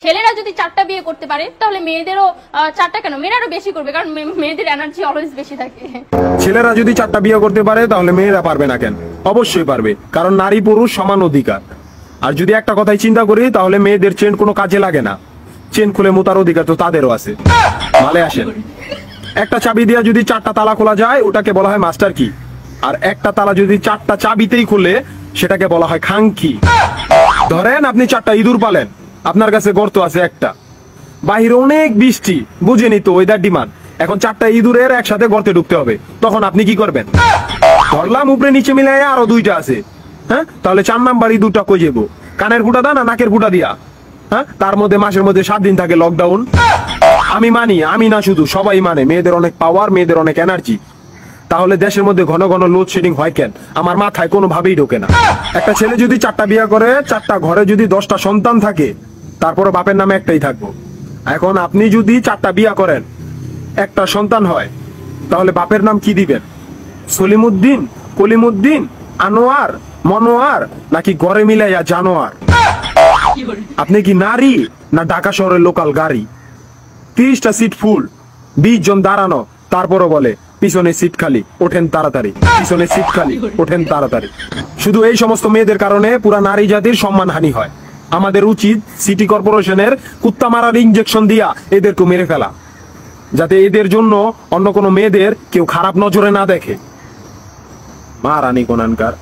ছেলেরা যদি 4টা বিয়ে করতে পারে তাহলে মেয়েদেরও 4টা কেন, মেয়েরাও বেশি করবে, কারণ মেয়েদের এনার্জি অলওয়েজ বেশি থাকে। ছেলেরা যদি 4টা বিয়ে করতে পারে তাহলে মেয়েরা পারবে না কেন? অবশ্যই পারবে, কারণ নারী পুরুষ সমান অধিকার। আর যদি একটা কথাই চিন্তা করি তাহলে মেয়েদের চেন কোনো কাজে লাগে না, চেন খুলে মোতার অধিকার তো তাদেরও আছে। ভালে আসেন, একটা চাবি দিয়ে যদি 4টা তালা খোলা যায় ওটাকে বলা হয় মাস্টার কি, আর একটা তালা যদি 4টা চাবিতেই খুলে সেটাকে বলা হয় খাঙ্কি। ধরেন আপনি 4টা ইঁদুর পালেন, আপনার কাছে গর্ত আছে একটা, বাহিরে অনেক বৃষ্টি, বুঝেনি তো ওয়েদার ডিমান্ড, এখন 4টা ইঁদুরের একসাথে গর্তে ঢুকতে হবে, তখন আপনি কি করবেন? ধরলাম উপরে নিচে মিলাই আরো 2টা আছে, হ্যাঁ, তাহলে 4 নাম্বার ইঁদুরটা কই যাবো? কানের ফুটা দা না নাকের ফুটা দিয়া? হ্যাঁ, তার মধ্যে মাসের মধ্যে 7 দিন থাকে লকডাউন। আমি মানি, আমি না শুধু সবাই মানে, মেয়েদের অনেক পাওয়ার, মেয়েদের অনেক এনার্জি। তাহলে দেশের মধ্যে ঘন ঘন লোডশেডিং হয় কেন? আমার মাথায় কোনোভাবেই ঢোকে না। একটা ছেলে যদি 4টা বিয়ে করে, 4টা ঘরে যদি 10টা সন্তান থাকে, তারপরে বাপের নামে একটাই থাকবো। এখন আপনি যদি 4টা বিয়ে করেন, একটা সন্তান হয়, তাহলে বাপের নাম কি দিবেন? সলিমুদ্দিন, কলিমুদ্দিন, আনোয়ার, মনোয়ার, নাকি ঘরে মিলাইয়া জানোয়ার? আপনি কি নারী না ঢাকা শহরের লোকাল গাড়ি? 30টা সিট ফুল, 20 জন দাঁড়ানো, তারপরও বলে পিছনে সিট খালি, ওঠেন তাড়াতাড়ি, পিছনে সিট খালি, ওঠেন তাড়াতাড়ি। শুধু এই সমস্ত মেয়েদের কারণে পুরা নারী জাতির সম্মানহানি হয়। আমাদের উচিত সিটি কর্পোরেশনের কুত্তা মারার ইনজেকশন দিয়া এদেরকে মেরে ফেলা, যাতে এদের জন্য অন্য কোনো মেয়েদের কেউ খারাপ নজরে না দেখে। মারানি কোনানকার।